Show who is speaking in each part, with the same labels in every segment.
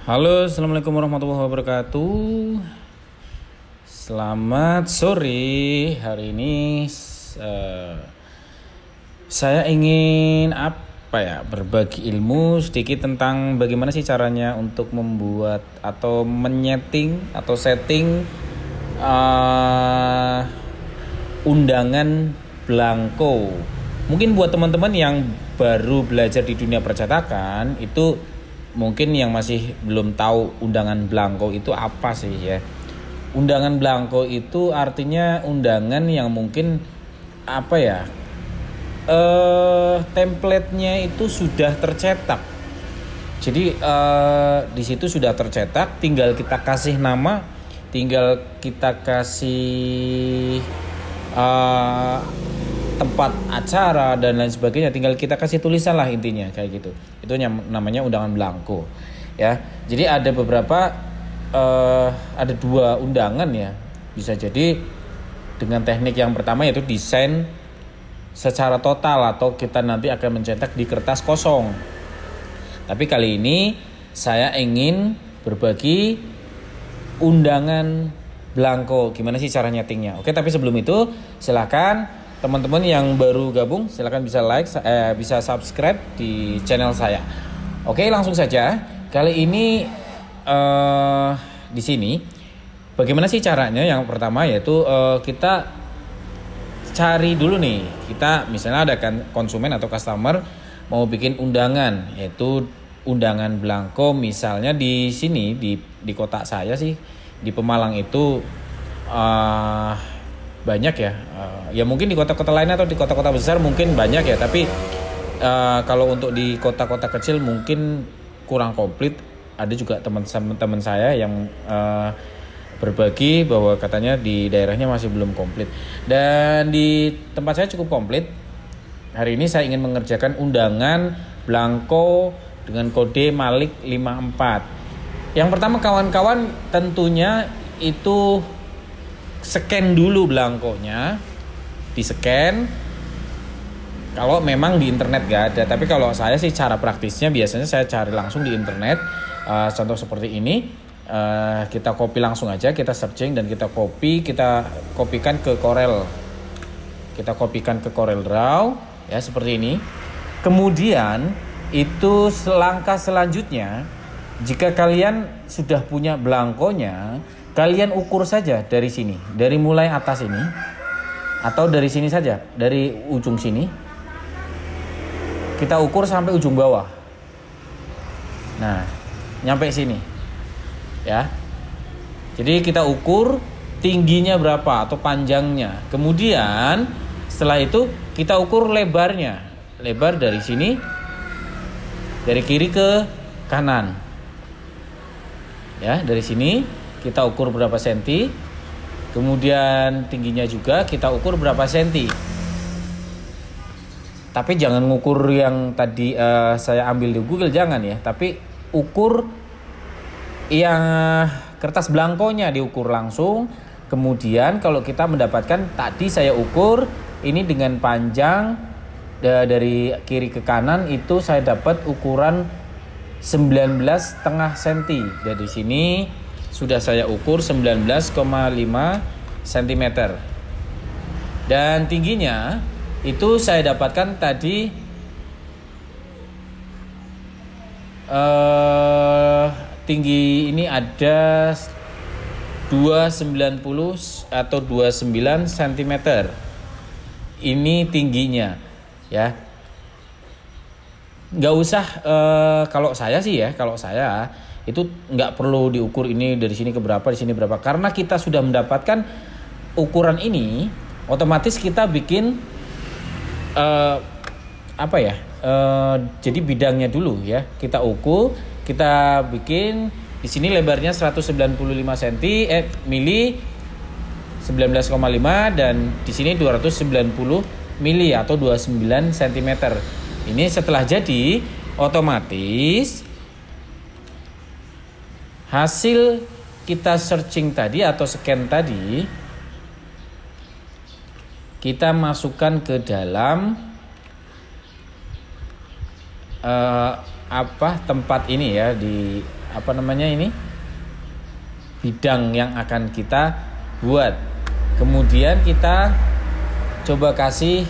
Speaker 1: Halo, assalamualaikum warahmatullahi wabarakatuh. Selamat sore. Hari ini saya ingin berbagi ilmu sedikit tentang bagaimana sih caranya untuk membuat atau menyeting atau setting undangan blanko. Mungkin buat teman-teman yang baru belajar di dunia percetakan itu mungkin yang masih belum tahu undangan blanko itu apa sih ya. Undangan blanko itu artinya undangan yang mungkin template-nya itu sudah tercetak. Jadi di situ sudah tercetak, tinggal kita kasih nama, tinggal kita kasih tempat acara dan lain sebagainya, tinggal kita kasih tulisan lah intinya kayak gitu. Itu namanya undangan blanko ya. Jadi ada beberapa ada dua undangan ya. Bisa jadi dengan teknik yang pertama yaitu desain secara total atau kita nanti akan mencetak di kertas kosong. Tapi kali ini saya ingin berbagi undangan blanko. Gimana sih cara nyetingnya? Oke, tapi sebelum itu silakan teman-teman yang baru gabung silakan bisa like, bisa subscribe di channel saya. Oke, langsung saja. Kali ini di sini bagaimana sih caranya? Yang pertama yaitu kita cari dulu nih. Kita misalnya ada konsumen atau customer mau bikin undangan, yaitu undangan blanko. Misalnya di sini di kota saya sih di Pemalang itu banyak ya. Ya mungkin di kota-kota lain atau di kota-kota besar mungkin banyak ya, tapi kalau untuk di kota-kota kecil mungkin kurang komplit. Ada juga teman-teman saya yang berbagi bahwa katanya di daerahnya masih belum komplit. Dan di tempat saya cukup komplit. Hari ini saya ingin mengerjakan undangan blanko dengan kode Malik 54. Yang pertama kawan-kawan tentunya itu scan dulu blankonya, di-scan. Kalau memang di internet gak ada, tapi kalau saya sih cara praktisnya biasanya saya cari langsung di internet. Contoh seperti ini, kita copy langsung aja, kita searching dan kita kopikan ke Corel. Kita kopikan ke Corel Draw ya seperti ini. Kemudian itu langkah selanjutnya, jika kalian sudah punya blankonya, kalian ukur saja dari sini, dari mulai atas ini, atau dari sini saja, dari ujung sini. Kita ukur sampai ujung bawah. Nah, nyampe sini, ya. Jadi kita ukur tingginya berapa atau panjangnya. Kemudian setelah itu kita ukur lebarnya, lebar dari sini, dari kiri ke kanan. Ya, dari sini kita ukur berapa senti, kemudian tingginya juga kita ukur berapa senti. Tapi jangan ngukur yang tadi saya ambil di Google, jangan ya. Tapi ukur yang kertas blankonya, diukur langsung. Kemudian kalau kita mendapatkan tadi saya ukur ini dengan panjang dari kiri ke kanan itu saya dapat ukuran 19,5 cm. Dari sini sudah saya ukur 19,5 cm. Dan tingginya itu saya dapatkan tadi tinggi ini ada 290 atau 29 cm. Ini tingginya ya. Nggak usah kalau saya itu nggak perlu diukur ini dari sini ke berapa, di sini berapa, karena kita sudah mendapatkan ukuran ini, otomatis kita bikin jadi bidangnya dulu ya, kita ukur, kita bikin di sini lebarnya 195 mili 19,5 dan di sini 290 mili atau 29 cm. Ini setelah jadi otomatis hasil kita searching tadi atau scan tadi kita masukkan ke dalam tempat ini ya, di apa namanya ini, bidang yang akan kita buat. Kemudian kita coba kasih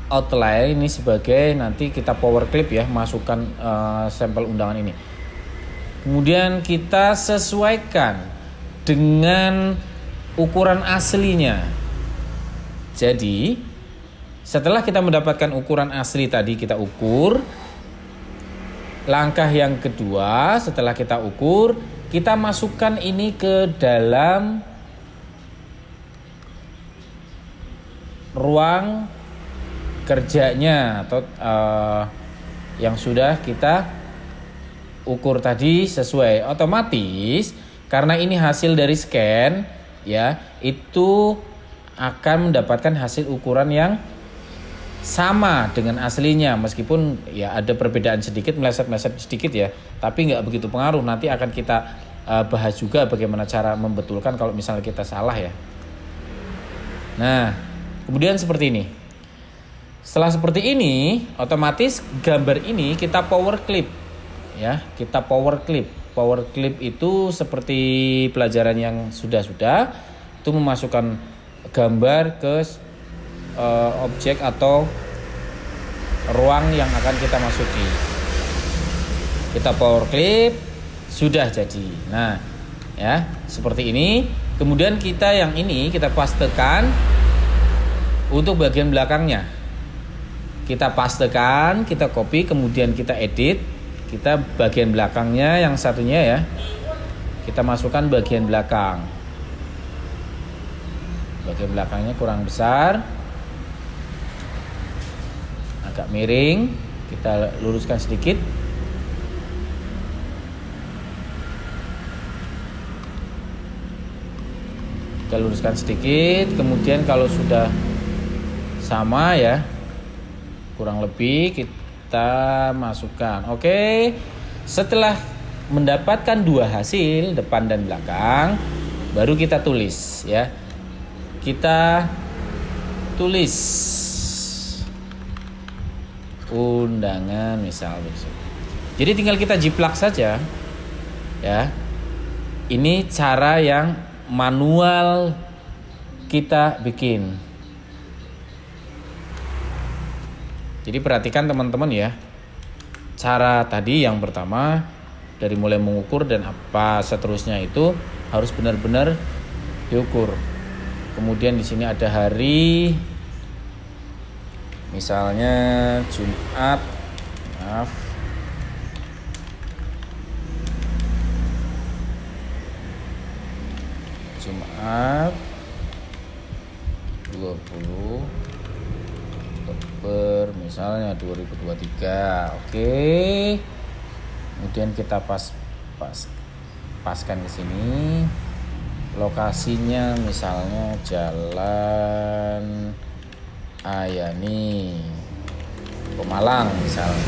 Speaker 1: outline ini sebagai nanti kita power clip ya, masukkan sampel undangan ini. Kemudian kita sesuaikan dengan ukuran aslinya. Jadi setelah kita mendapatkan ukuran asli tadi, kita ukur. Langkah yang kedua, setelah kita ukur, kita masukkan ini ke dalam ruang kerjanya atau yang sudah kita ukur tadi sesuai. Otomatis karena ini hasil dari scan ya, itu akan mendapatkan hasil ukuran yang sama dengan aslinya, meskipun ya ada perbedaan sedikit, meleset-meleset sedikit ya, tapi nggak begitu pengaruh. Nanti akan kita bahas juga bagaimana cara membetulkan kalau misalnya kita salah ya. Nah, kemudian seperti ini. Setelah seperti ini, otomatis gambar ini kita power clip ya, kita power clip. Power clip itu seperti pelajaran yang sudah-sudah, itu memasukkan gambar ke objek atau ruang yang akan kita masuki. Kita power clip, sudah jadi. Nah, ya, seperti ini. Kemudian kita yang ini kita pastekan untuk bagian belakangnya. Kita pastekan, kita copy, kemudian kita edit. Kita bagian belakangnya yang satunya ya, kita masukkan bagian belakang. Bagian belakangnya kurang besar, agak miring, kita luruskan sedikit. Kita luruskan sedikit, kemudian kalau sudah sama ya, kurang lebih kita masukkan. Oke, setelah mendapatkan dua hasil, depan dan belakang, baru kita tulis ya. Kita tulis undangan misal. Jadi tinggal kita jiplak saja ya. Ini cara yang manual kita bikin. Jadi perhatikan teman-teman ya. Cara tadi yang pertama dari mulai mengukur dan apa seterusnya itu harus benar-benar diukur. Kemudian di sini ada hari, misalnya Jumat, Jumat 20 Oktober misalnya 2023. Oke. Kemudian kita paskan ke sini. Lokasinya misalnya Jalan Ayani Pemalang misalnya.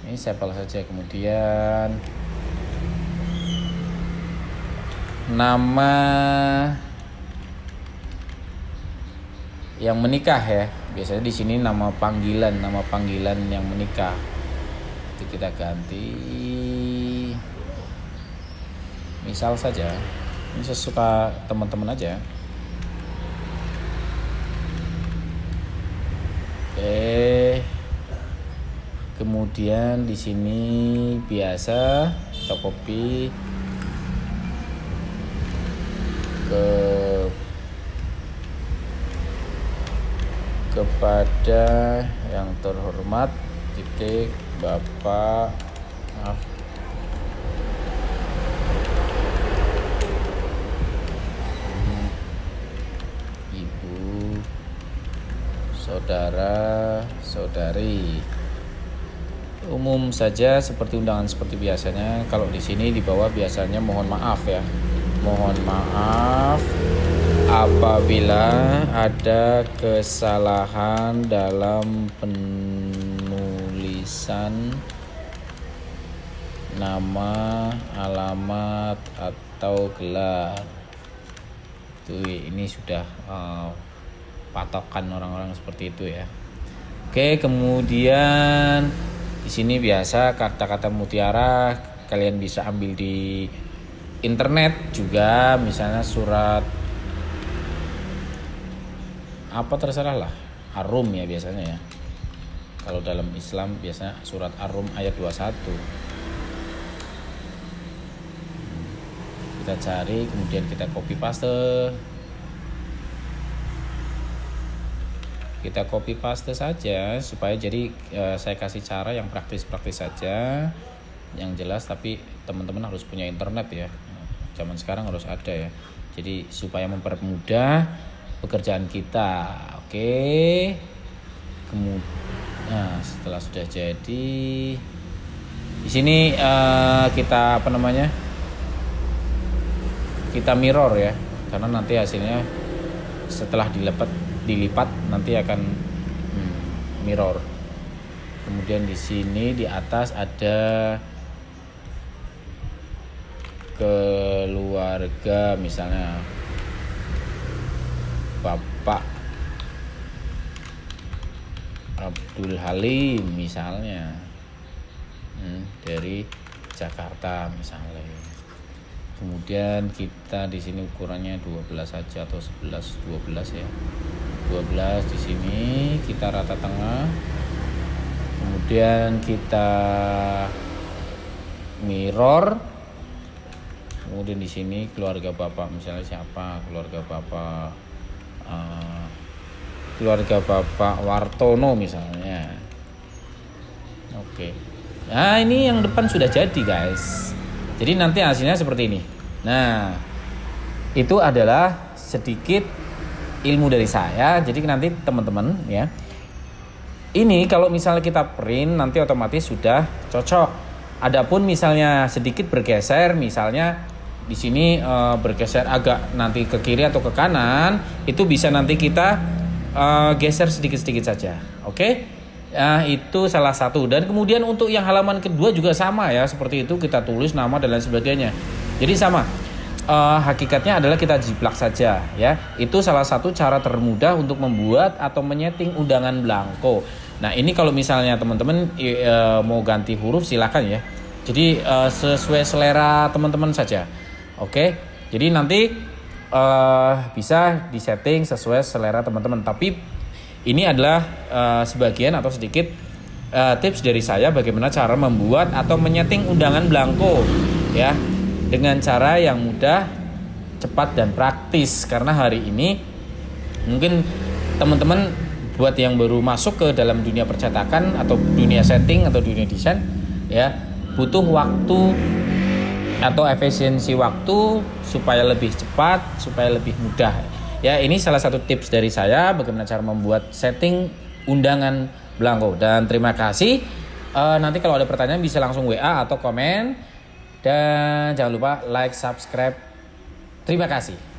Speaker 1: Ini sampel saja. Kemudian nama yang menikah ya. Biasanya di sini nama panggilan yang menikah. Itu kita ganti misal saja, ini sesuka teman-teman aja. Oke, kemudian di sini biasa kita copy kepada yang terhormat titik Bapak Ibu, saudara, saudari. Umum saja seperti undangan seperti biasanya. Kalau di sini di bawah biasanya mohon maaf ya. Mohon maaf apabila ada kesalahan dalam penulisan nama, alamat atau gelar. Tuh, ini sudah patokan orang-orang seperti itu ya. Oke, kemudian di sini biasa kata-kata mutiara kalian bisa ambil di internet juga, misalnya surat apa terserah lah, Ar-Rum ya biasanya ya. Kalau dalam Islam biasanya surat Ar-Rum ayat 21. Kita cari, kemudian kita copy paste. Kita copy paste saja supaya jadi saya kasih cara yang praktis-praktis saja, yang jelas, tapi teman-teman harus punya internet ya. Zaman sekarang harus ada ya. Jadi supaya mempermudah pekerjaan kita. Oke. Kemudian nah, setelah sudah jadi di sini kita apa namanya? Kita mirror ya. Karena nanti hasilnya setelah dilipat nanti akan mirror. Kemudian di sini di atas ada keluarga, misalnya Bapak Abdul Halim misalnya, dari Jakarta misalnya. Kemudian kita di sini ukurannya 12 saja atau 11 12 ya. 12 di sini kita rata tengah. Kemudian kita mirror. Kemudian di sini keluarga Bapak misalnya siapa? Keluarga Bapak Wartono misalnya. Oke. Nah, ini yang depan sudah jadi, guys. Jadi nanti hasilnya seperti ini. Nah, itu adalah sedikit ilmu dari saya. Jadi nanti teman-teman ya, ini kalau misalnya kita print nanti otomatis sudah cocok. Adapun misalnya sedikit bergeser, misalnya di sini bergeser agak nanti ke kiri atau ke kanan, itu bisa nanti kita geser sedikit-sedikit saja. Oke? Itu salah satu. Dan kemudian untuk yang halaman kedua juga sama ya, seperti itu, kita tulis nama dan lain sebagainya. Jadi sama, hakikatnya adalah kita jiplak saja ya. Itu salah satu cara termudah untuk membuat atau menyeting undangan blanko. Nah, ini kalau misalnya teman-teman mau ganti huruf silakan ya. Jadi sesuai selera teman-teman saja. Oke. Jadi nanti bisa disetting sesuai selera teman-teman. Tapi ini adalah sebagian atau sedikit tips dari saya bagaimana cara membuat atau menyeting undangan blanko ya, dengan cara yang mudah, cepat dan praktis. Karena hari ini mungkin teman-teman buat yang baru masuk ke dalam dunia percetakan atau dunia setting atau dunia desain ya, butuh waktu atau efisiensi waktu supaya lebih cepat, supaya lebih mudah. Ya, ini salah satu tips dari saya bagaimana cara membuat setting undangan blanko. Dan terima kasih. Nanti kalau ada pertanyaan bisa langsung WA atau komen. Dan jangan lupa like, subscribe. Terima kasih.